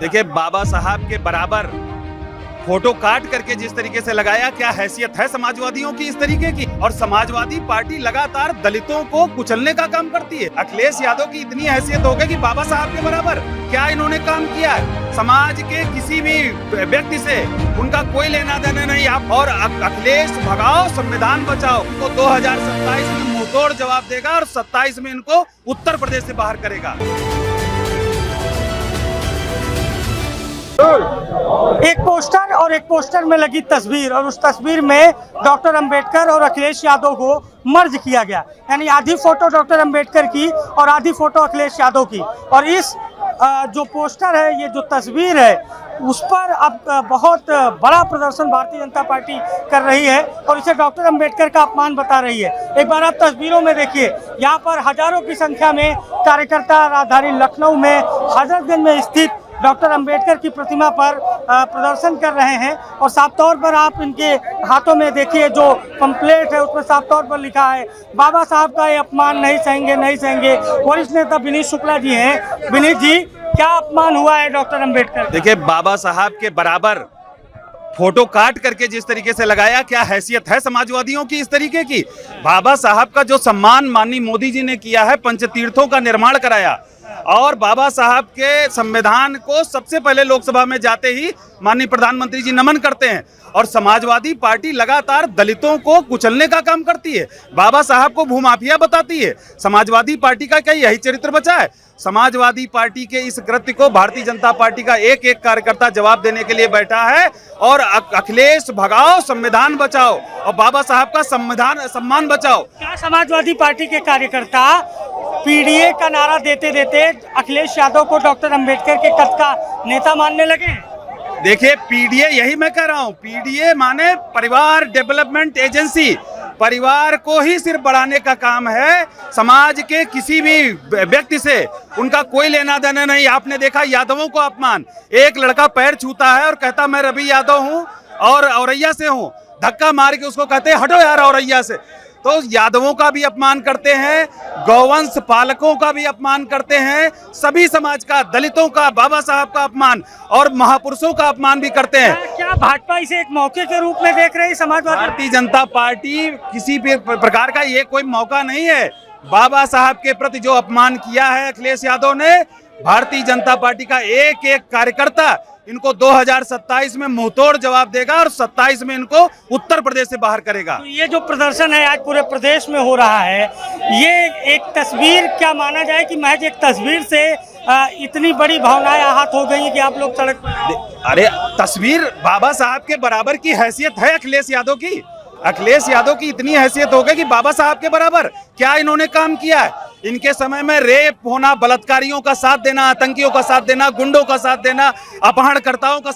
देखिए, बाबा साहब के बराबर फोटो काट करके जिस तरीके से लगाया, क्या हैसियत है समाजवादियों की इस तरीके की। और समाजवादी पार्टी लगातार दलितों को कुचलने का काम करती है। अखिलेश यादव की इतनी हैसियत हो गई कि बाबा साहब के बराबर क्या इन्होंने काम किया है। समाज के किसी भी व्यक्ति से उनका कोई लेना देना नहीं। आप और अखिलेश भगाओ संविधान बचाओ को 2027 में मुंहतोड़ जवाब देगा और 27 में इनको उत्तर प्रदेश से बाहर करेगा। एक पोस्टर में लगी तस्वीर, और उस तस्वीर में डॉक्टर अंबेडकर और अखिलेश यादव को मर्ज किया गया, यानी आधी फोटो डॉक्टर अंबेडकर की और आधी फोटो अखिलेश यादव की। और इस जो पोस्टर है, ये जो तस्वीर है, उस पर अब बहुत बड़ा प्रदर्शन भारतीय जनता पार्टी कर रही है और इसे डॉक्टर अंबेडकर का अपमान बता रही है। एक बार आप तस्वीरों में देखिए, यहाँ पर हजारों की संख्या में कार्यकर्ता राजधानी लखनऊ में हजरतगंज में स्थित डॉक्टर अंबेडकर की प्रतिमा पर प्रदर्शन कर रहे हैं। और साफ तौर पर आप इनके हाथों में देखिए, जो पंपलेट है उसमें साफ तौर पर लिखा है, बाबा साहब का ये अपमान नहीं सहेंगे, नहीं सहेंगे। वरिष्ठ नेता विनीत शुक्ला जी हैं। विनीत जी, क्या अपमान हुआ है डॉक्टर अंबेडकर? देखिए, बाबा साहब के बराबर फोटो काट करके जिस तरीके से लगाया, क्या हैसियत है समाजवादियों की इस तरीके की। बाबा साहब का जो सम्मान माननीय मोदी जी ने किया है, पंचतीर्थों का निर्माण कराया, और बाबा साहब के संविधान को सबसे पहले लोकसभा में जाते ही माननीय प्रधानमंत्री जी नमन करते हैं। और समाजवादी पार्टी लगातार दलितों को कुचलने का काम करती है, बाबा साहब को भूमाफिया बताती है। समाजवादी पार्टी का क्या यही चरित्र बचा है? समाजवादी पार्टी के इस कृत्य को भारतीय जनता पार्टी का एक एक कार्यकर्ता जवाब देने के लिए बैठा है। और अखिलेश भगाओ संविधान बचाओ और बाबा साहब का सम्मान बचाओ। क्या समाजवादी पार्टी के कार्यकर्ता पीडीए का नारा देते देते अखिलेश यादव को डॉक्टर अंबेडकर के कद का नेता मानने लगे? देखिए, पीडीए, यही मैं कह रहा हूँ, पीडीए माने परिवार डेवलपमेंट एजेंसी। परिवार को ही सिर्फ बढ़ाने का काम है, समाज के किसी भी व्यक्ति से उनका कोई लेना देना नहीं। आपने देखा यादवों को अपमान, एक लड़का पैर छूता है और कहता मैं रवि यादव हूँ और औरैया से हूँ, धक्का मार के उसको कहते हैं हटो यार औरैया से। तो यादवों का भी अपमान करते हैं, गौवंश पालकों का भी अपमान करते हैं, सभी समाज का, दलितों का, बाबा साहब का अपमान और महापुरुषों का अपमान भी करते हैं। क्या भाजपा इसे एक मौके के रूप में देख रही है? समाजवादी भारतीय जनता पार्टी किसी भी प्रकार का ये कोई मौका नहीं है। बाबा साहब के प्रति जो अपमान किया है अखिलेश यादव ने, भारतीय जनता पार्टी का एक एक कार्यकर्ता इनको 2027 में मुंहतोड़ जवाब देगा और 27 में इनको उत्तर प्रदेश से बाहर करेगा। तो ये जो प्रदर्शन है आज पूरे प्रदेश में हो रहा है, ये एक तस्वीर क्या माना जाए कि महज एक तस्वीर से इतनी बड़ी भावनाएं आहत हो गई कि आप लोग सड़क पर? अरे, तस्वीर बाबा साहब के बराबर की हैसियत है अखिलेश यादव की। अखिलेश यादव की इतनी हैसियत हो गई कि बाबा साहब के बराबर क्या इन्होंने काम किया है। इनके समय में रेप होना, बलात्कारियों का साथ देना, आतंकियों का साथ देना, गुंडों का साथ देना, अपहरणकर्ताओं का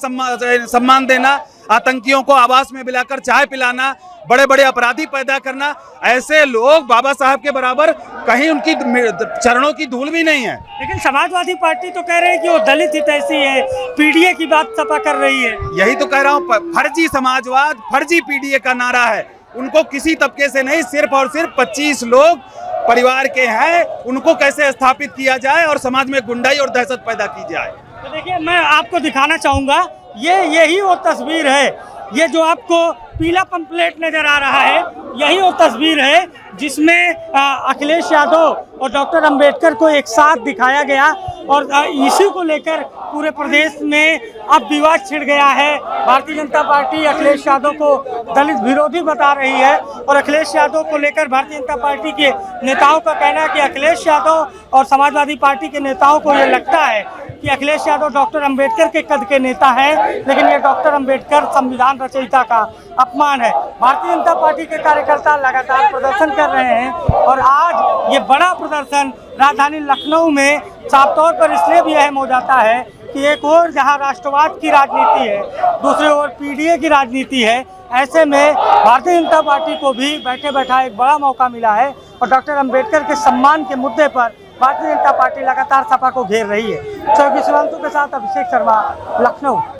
सम्मान देना, आतंकियों को आवास में बुलाकर चाय पिलाना, बड़े बड़े अपराधी पैदा करना, ऐसे लोग बाबा साहब के बराबर कहीं उनकी चरणों की धूल भी नहीं है। लेकिन समाजवादी पार्टी तो कह रही है कि वो दलित हितैषी है, पीडीए की बात सपा कर रही है। यही तो कह रहा हूँ, फर्जी समाजवाद, फर्जी पीडीए का नारा है। उनको किसी तबके से नहीं, सिर्फ और सिर्फ 25 लोग परिवार के हैं, उनको कैसे स्थापित किया जाए और समाज में गुंडाई और दहशत पैदा की जाए। तो देखिए, मैं आपको दिखाना चाहूँगा, यही वो तस्वीर है, ये जो आपको पीला पंपलेट नजर आ रहा है, यही वो तस्वीर है जिसमें अखिलेश यादव और डॉक्टर अंबेडकर को एक साथ दिखाया गया। और इसी को लेकर पूरे प्रदेश में अब विवाद छिड़ गया है। भारतीय जनता पार्टी अखिलेश यादव को दलित विरोधी बता रही है और अखिलेश यादव को लेकर भारतीय जनता पार्टी के नेताओं का कहना है कि अखिलेश यादव और समाजवादी पार्टी के नेताओं को ये लगता है कि अखिलेश यादव डॉक्टर अंबेडकर के कद के नेता हैं, लेकिन ये डॉक्टर अंबेडकर संविधान रचयिता का अपमान है। भारतीय जनता पार्टी के कार्यकर्ता लगातार प्रदर्शन कर रहे हैं और आज ये बड़ा प्रदर्शन राजधानी लखनऊ में साफ तौर पर इसलिए भी अहम हो जाता है कि एक ओर जहां राष्ट्रवाद की राजनीति है, दूसरी ओर पीडीए की राजनीति है। ऐसे में भारतीय जनता पार्टी को भी बैठे बैठा एक बड़ा मौका मिला है और डॉक्टर अंबेडकर के सम्मान के मुद्दे पर भारतीय जनता पार्टी लगातार सपा को घेर रही है। शिवांशु के साथ अभिषेक शर्मा, लखनऊ।